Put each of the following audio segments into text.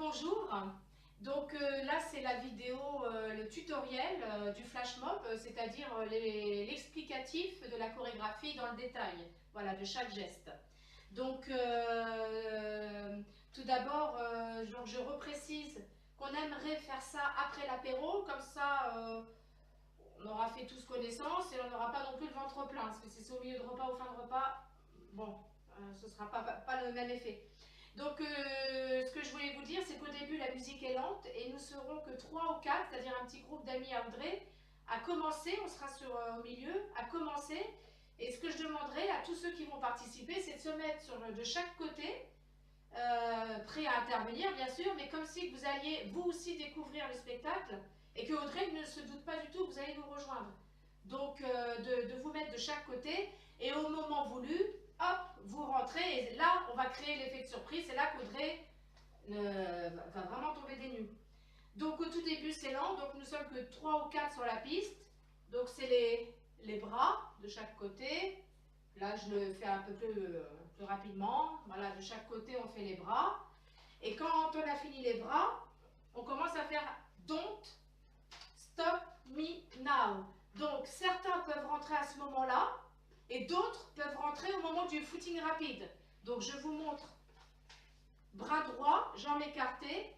bonjour. Donc là c'est la vidéo, le tutoriel du flash mob, c'est-à-dire l'explicatif de la chorégraphie dans le détail, voilà, de chaque geste. Donc tout d'abord, je reprécise qu'on aimerait faire ça après l'apéro, comme ça on aura fait tous connaissance et on n'aura pas non plus le ventre plein, parce que si c'est au milieu de repas ou fin de repas, bon, ce ne sera pas le même effet. Donc, ce que je voulais vous dire, c'est qu'au début, la musique est lente et nous serons que 3 ou 4, c'est-à-dire un petit groupe d'amis à Audrey, à commencer, on sera au milieu, à commencer. Et ce que je demanderai à tous ceux qui vont participer, c'est de se mettre de chaque côté, prêts à intervenir, bien sûr, mais comme si vous alliez, vous aussi, découvrir le spectacle et que Audrey ne se doute pas du tout que vous allez nous rejoindre. Donc, de vous mettre de chaque côté et au moment voulu, hop, vous rentrez et là, on va créer l'effet de surprise. C'est là qu'Audrey va vraiment tomber des nues. Donc, au tout début, c'est lent. Donc, nous sommes que 3 ou 4 sur la piste. Donc, c'est les bras de chaque côté. Là, je le fais un peu plus rapidement. Voilà, de chaque côté, on fait les bras. Et quand on a fini les bras, on commence à faire Don't Stop Me Now. Donc, certains peuvent rentrer à ce moment-là et d'autres peuvent rentrer au moment du footing rapide. Donc, je vous montre bras droit, jambes écartées,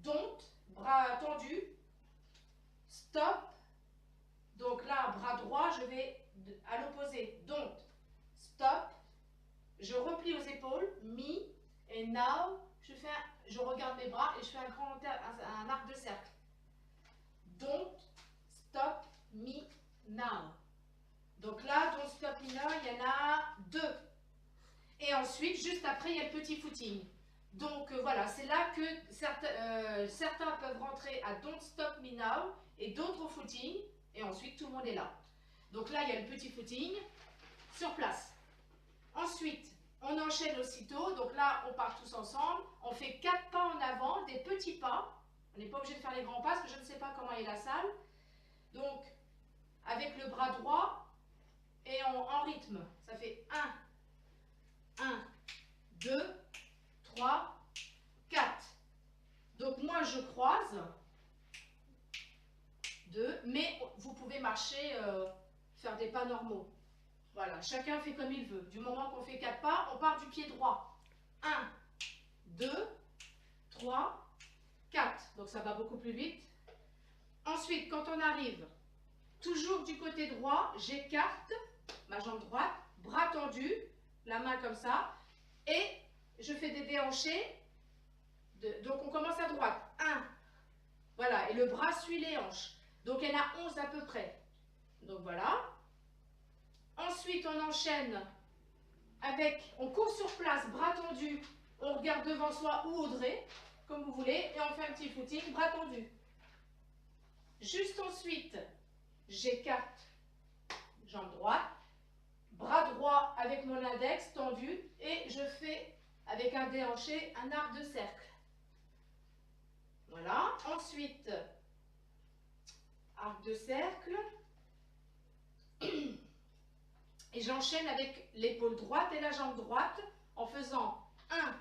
don't, bras tendus, stop. Donc là, bras droit, je vais à l'opposé, don't, stop. Je replie aux épaules, me, et now, je regarde mes bras et je fais un arc de cercle. Don't stop me now. Donc là, don't stop me now, il y en a 2. Et ensuite, juste après, il y a le petit footing. Donc voilà, c'est là que certains peuvent rentrer à don't stop me now et d'autres au footing. Et ensuite, tout le monde est là. Donc là, il y a le petit footing sur place. Ensuite, on enchaîne aussitôt. Donc là, on part tous ensemble. On fait 4 pas en avant, des petits pas. On n'est pas obligé de faire les grands pas parce que je ne sais pas comment est la salle. Donc, avec le bras droit et en rythme. Ça fait 1, 2, 3, 4. Donc, moi, je croise. 2. Mais vous pouvez marcher, faire des pas normaux. Voilà, chacun fait comme il veut. Du moment qu'on fait 4 pas, on part du pied droit. 1, 2, 3, 4. Donc ça va beaucoup plus vite. Ensuite, quand on arrive, toujours du côté droit, j'écarte ma jambe droite, bras tendu, la main comme ça, et je fais des déhanchés. Donc on commence à droite. 1, voilà, et le bras suit les hanches. Donc il y en a 11 à peu près. Donc voilà. Ensuite, on enchaîne avec, on court sur place, bras tendus, on regarde devant soi ou Audrey, comme vous voulez, et on fait un petit footing, bras tendus. Juste ensuite, j'écarte jambe droite, bras droit avec mon index tendu, et je fais, avec un déhanché, un arc de cercle. Voilà. Ensuite, arc de cercle. Et j'enchaîne avec l'épaule droite et la jambe droite en faisant 1,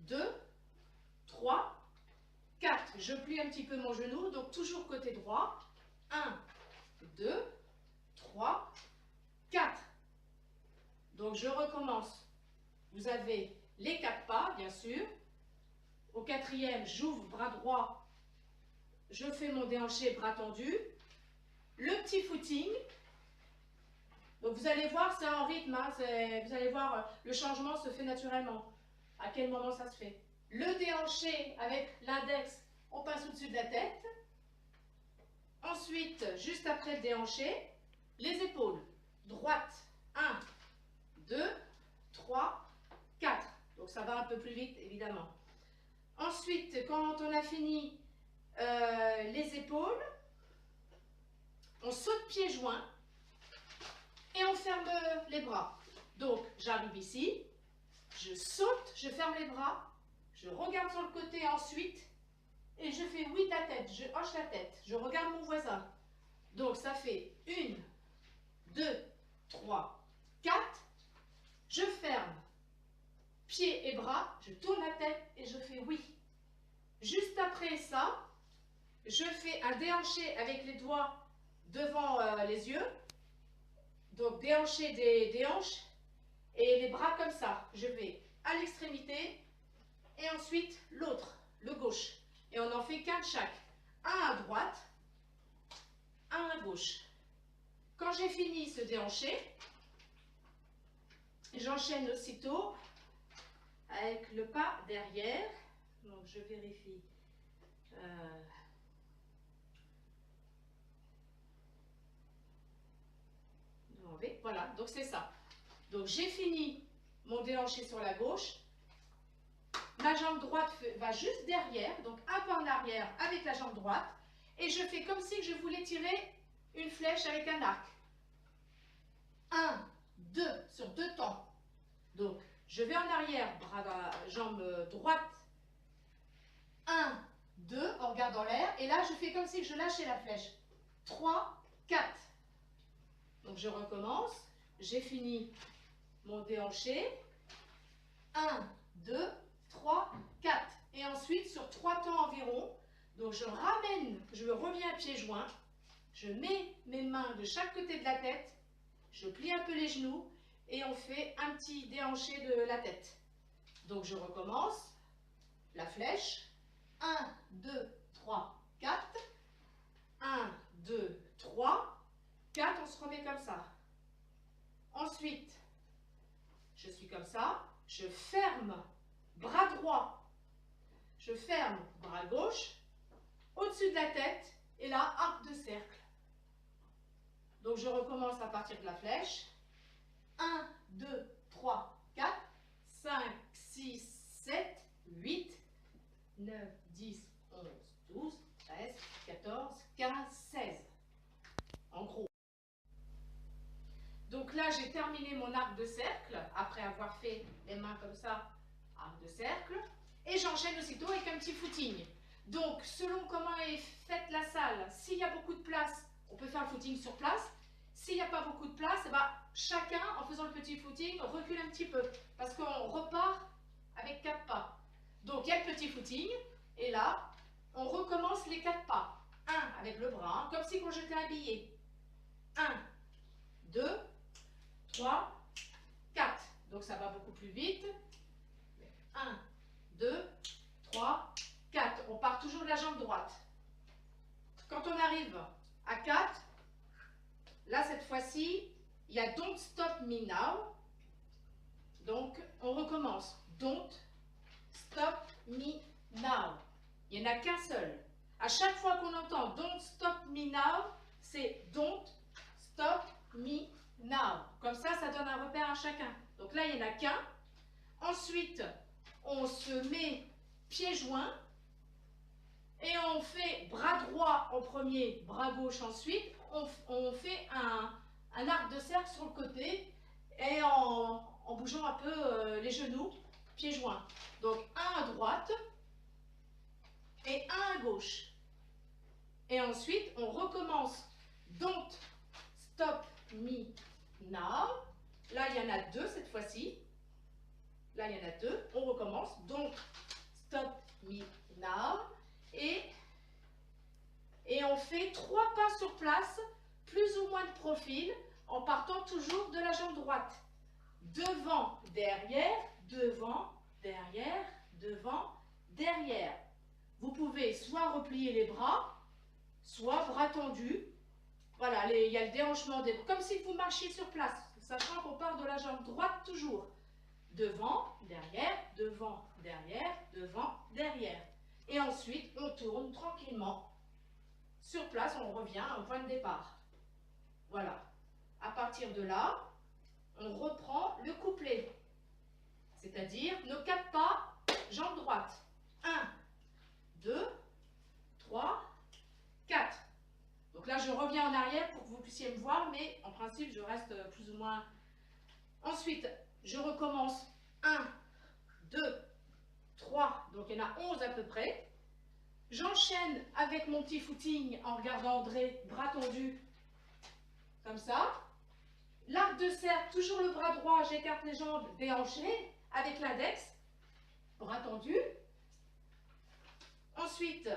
2, 3, 4. Je plie un petit peu mon genou, donc toujours côté droit. 1, 2, 3, 4. Donc je recommence. Vous avez les 4 pas, bien sûr. Au 4e, j'ouvre bras droit. Je fais mon déhanché, bras tendu. Le petit footing. Donc vous allez voir, c'est en rythme, hein, vous allez voir, le changement se fait naturellement. À quel moment ça se fait? Le déhanché avec l'index, on passe au-dessus de la tête. Ensuite, juste après le déhanché, les épaules. Droite, 1, 2, 3, 4. Donc ça va un peu plus vite, évidemment. Ensuite, quand on a fini les épaules, on saute pieds joints. Et on ferme les bras. Donc, j'arrive ici, je saute, je ferme les bras, je regarde sur le côté ensuite, et je fais oui ta tête, je hoche la tête, je regarde mon voisin. Donc, ça fait 1, 2, 3, 4. Je ferme pieds et bras, je tourne la tête et je fais oui. Juste après ça, je fais un déhanché avec les doigts devant les yeux. Donc déhanché des hanches et les bras comme ça. Je vais à l'extrémité et ensuite l'autre, le gauche. Et on en fait qu'un de chaque. Un à droite, un à gauche. Quand j'ai fini ce déhanché, j'enchaîne aussitôt avec le pas derrière. Donc je vérifie. Voilà, donc c'est ça. Donc j'ai fini mon déhanché sur la gauche. Ma jambe droite va juste derrière, donc un pas en arrière avec la jambe droite. Et je fais comme si je voulais tirer une flèche avec un arc. 1, 2, sur 2 temps. Donc je vais en arrière, jambe droite. 1, 2, on regarde dans l'air. Et là, je fais comme si je lâchais la flèche. 3, 4. Donc je recommence. J'ai fini mon déhanché. 1, 2, 3, 4. Et ensuite, sur 3 temps environ, donc je reviens à pieds joints. Je mets mes mains de chaque côté de la tête. Je plie un peu les genoux. Et on fait un petit déhanché de la tête. Donc je recommence. La flèche. 1, 2, 3, 4. 1, 2, 3, 4. On se remet comme ça. Ensuite, je suis comme ça. Je ferme bras droit. Je ferme bras gauche. Au-dessus de la tête. Et là, arc de cercle. Donc je recommence à partir de la flèche. 1, 2, 3, 4, 5, 6, 7, 8, 9, 10, 11, 12, 13, 14, 15, 16. En gros. Donc là, j'ai terminé mon arc de cercle, après avoir fait les mains comme ça, arc de cercle. Et j'enchaîne aussitôt avec un petit footing. Donc, selon comment est faite la salle, s'il y a beaucoup de place, on peut faire le footing sur place. S'il n'y a pas beaucoup de place, eh ben, chacun, en faisant le petit footing, recule un petit peu. Parce qu'on repart avec 4 pas. Donc, il y a le petit footing. Et là, on recommence les 4 pas. 1 avec le bras, comme si on jetait un billet. 1, 2, 3, 4. Donc, ça va beaucoup plus vite. 1, 2, 3, 4. On part toujours de la jambe droite. Quand on arrive à 4, là, cette fois-ci, il y a Don't Stop Me Now. Donc, on recommence. Don't Stop Me Now. Il n'y en a qu'un seul. À chaque fois qu'on entend Don't Stop Me Now, c'est Don't Stop Me Now. Comme ça, ça donne un repère à chacun. Donc là, il n'y en a qu'un. Ensuite, on se met pieds joints. Et on fait bras droit en premier, bras gauche ensuite. On fait un arc de cercle sur le côté et en bougeant un peu les genoux, pieds joints. Donc un à droite et un à gauche. Et ensuite, on recommence. Don't stop me now. Là, il y en a 2 cette fois-ci. Là, il y en a 2. On recommence. Don't stop me now. Et on fait 3 pas sur place, plus ou moins de profil, en partant toujours de la jambe droite. Devant, derrière, devant, derrière, devant, derrière. Vous pouvez soit replier les bras, soit bras tendus. Voilà, il y a le déhanchement des bras, comme si vous marchiez sur place, sachant qu'on part de la jambe droite toujours. Devant, derrière, devant, derrière, devant, derrière. Et ensuite, on tourne tranquillement. Sur place, on revient au point de départ. Voilà. À partir de là, on reprend le couplet. C'est-à-dire nos 4 pas, jambe droite. 1, 2, 3, 4. Donc là, je reviens en arrière pour que vous puissiez me voir, mais en principe, je reste plus ou moins. Ensuite, je recommence. 1, 2, 3. Donc il y en a 11 à peu près. J'enchaîne avec mon petit footing en regardant André, bras tendus, comme ça. L'arc de cercle, toujours le bras droit, j'écarte les jambes déhanchées avec l'index, bras tendu. Ensuite,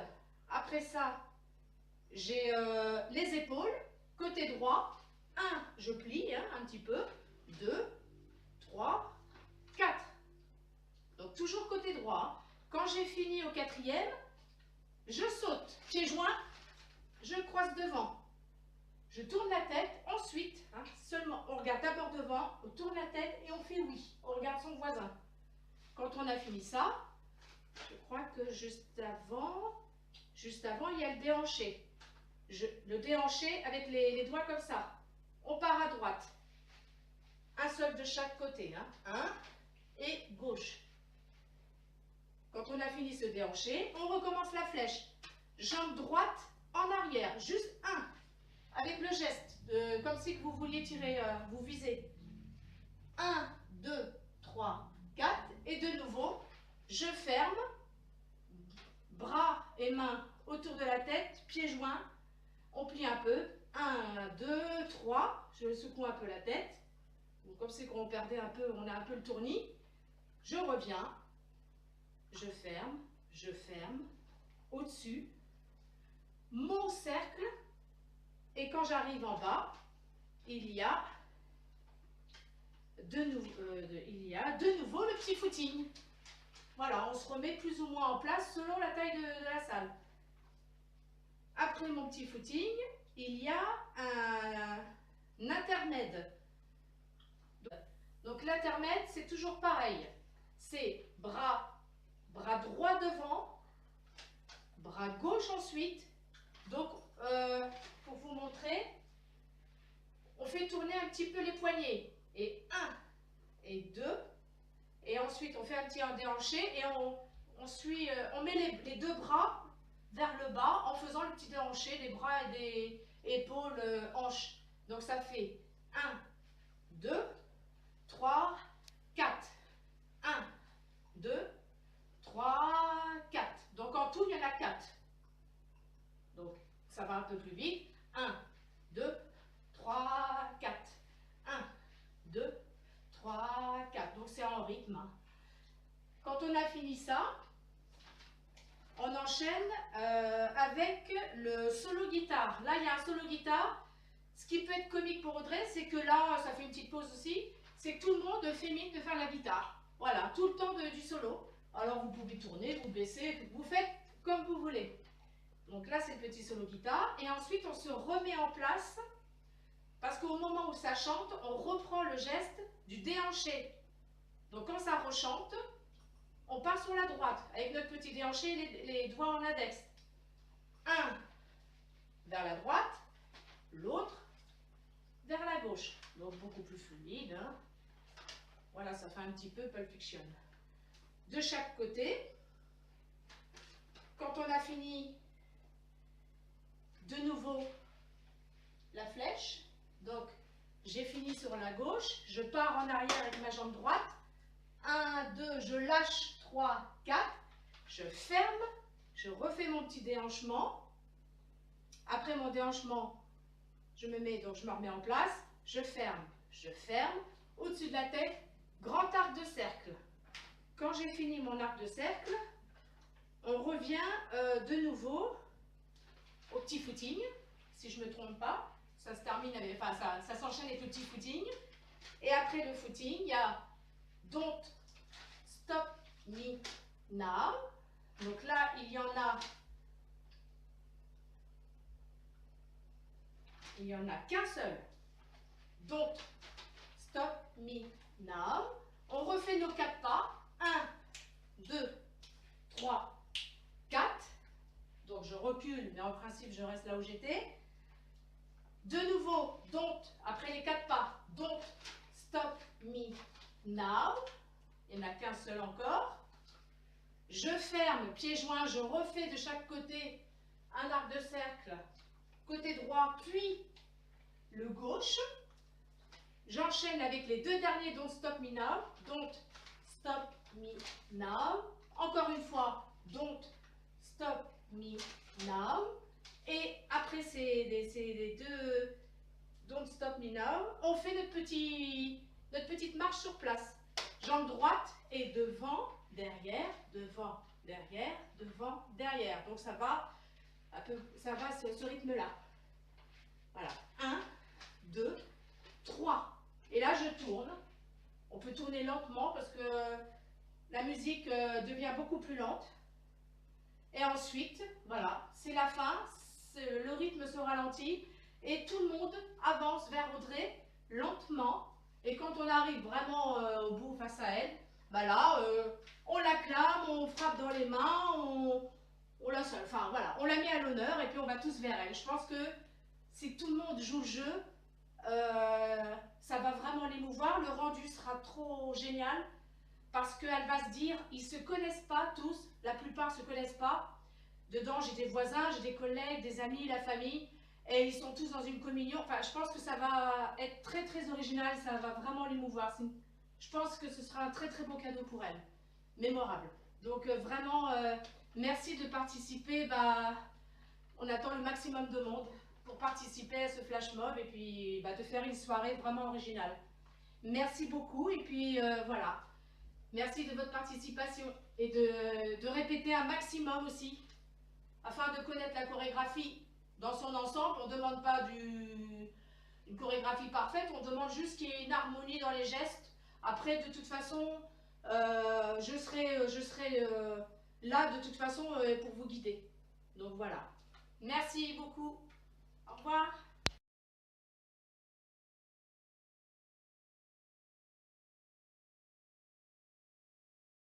après ça, j'ai les épaules, côté droit. 1, je plie hein, un petit peu. 2, 3, 4. Donc toujours côté droit. Quand j'ai fini au 4e, je saute, pieds joints, je croise devant. Je tourne la tête, ensuite, hein, seulement, on regarde d'abord devant, on tourne la tête et on fait oui. On regarde son voisin. Quand on a fini ça, je crois que juste avant, il y a le déhanché. Le déhanché avec les doigts comme ça. On part à droite. Un seul de chaque côté. Hein. Un et gauche. Quand on a fini ce déhanché, on recommence la flèche. Jambe droite en arrière. Juste un. Avec le geste. Comme si vous vouliez tirer, vous visez. 1, 2, 3, 4. Et de nouveau, je ferme. Bras et mains autour de la tête. Pieds joints. On plie un peu. 1, 2, 3. Je secoue un peu la tête. Donc, comme c'est qu'on perdait un peu, on a un peu le tournis. Je reviens. Je ferme. Au-dessus. Mon cercle. Et quand j'arrive en bas, il y a de nouveau le petit footing. Voilà, on se remet plus ou moins en place selon la taille de la salle. Après mon petit footing, il y a un intermède. Donc l'intermède, c'est toujours pareil. C'est bras droit devant, bras gauche ensuite. Donc, pour vous montrer, on fait tourner un petit peu les poignets. Et 1 et 2. Et ensuite, on fait un petit déhanché et on met les deux bras vers le bas en faisant le petit déhanché, les bras et des épaules, hanches. Donc ça fait 1, 2, 3, 4. 1, 2, 3, 4. Donc en tout, il y en a 4. Donc ça va un peu plus vite. 1, 2, 3, 4. 1, 2, 3, 4. Donc c'est en rythme. Quand on a fini ça, on enchaîne avec le solo guitare. Là, il y a un solo guitare. Ce qui peut être comique pour Audrey, c'est que là, ça fait une petite pause aussi, c'est que tout le monde fait mine de faire la guitare. Voilà, tout le temps du solo. Alors vous pouvez tourner, vous baisser, vous faites comme vous voulez. Donc là, c'est le petit solo guitare. Et ensuite, on se remet en place parce qu'au moment où ça chante, on reprend le geste du déhanché. Donc quand ça rechante, on part sur la droite avec notre petit déhanché et les doigts en index. Un vers la droite, l'autre vers la gauche. Donc beaucoup plus fluide. Hein. Voilà, ça fait un petit peu Pulp Fiction. De chaque côté, quand on a fini, de nouveau la flèche. Donc j'ai fini sur la gauche, je pars en arrière avec ma jambe droite. 1, 2, je lâche, 3, 4, je ferme, je refais mon petit déhanchement. Après mon déhanchement, je me remets en place, je ferme, au-dessus de la tête, grand arc de cercle. Quand j'ai fini mon arc de cercle, on revient de nouveau au petit footing, si je ne me trompe pas. Ça se termine avec, enfin ça s'enchaîne avec le petit footing. Et après le footing, il y a Don't Stop Me Now. Donc là, il y en a qu'un seul. Don't Stop Me Now. On refait nos 4 pas. 1, 2, 3, 4. Donc je recule, mais en principe, je reste là où j'étais. De nouveau, après les 4 pas, Don't Stop Me Now. Il n'y en a qu'un seul encore. Je ferme, pieds joints, je refais de chaque côté un arc de cercle, côté droit, puis le gauche. J'enchaîne avec les deux derniers Don't Stop Me Now. Don't Stop Me Now. Encore une fois, Don't Stop Me Now. Et après ces deux Don't Stop Me Now, on fait notre petite marche sur place. Jambe droite et devant, derrière, devant, derrière, devant, derrière. Donc ça va, ce rythme-là. Voilà, 1, 2, 3. Et là, je tourne. On peut tourner lentement parce que la musique devient beaucoup plus lente. Et ensuite, voilà, c'est la fin, le rythme se ralentit et tout le monde avance vers Audrey lentement. Et quand on arrive vraiment au bout face à elle, bah là, on l'acclame, on frappe dans les mains, on la seule, enfin voilà, on la met à l'honneur et puis on va tous vers elle. Je pense que si tout le monde joue le jeu, ça va vraiment l'émouvoir. Le rendu sera trop génial parce qu'elle va se dire, ils se connaissent pas tous, la plupart se connaissent pas. Dedans, j'ai des voisins, j'ai des collègues, des amis, la famille, et ils sont tous dans une communion. Enfin, je pense que ça va être très très original, ça va vraiment l'émouvoir. Je pense que ce sera un très très beau cadeau pour elle, mémorable. Donc vraiment, merci de participer. Bah, on attend le maximum de monde pour participer à ce flash mob et puis bah, de faire une soirée vraiment originale. Merci beaucoup et puis voilà. Merci de votre participation et de répéter un maximum aussi afin de connaître la chorégraphie dans son ensemble. On ne demande pas une chorégraphie parfaite, on demande juste qu'il y ait une harmonie dans les gestes. Après, de toute façon, je serai là de toute façon pour vous guider. Donc voilà. Merci beaucoup. Au revoir.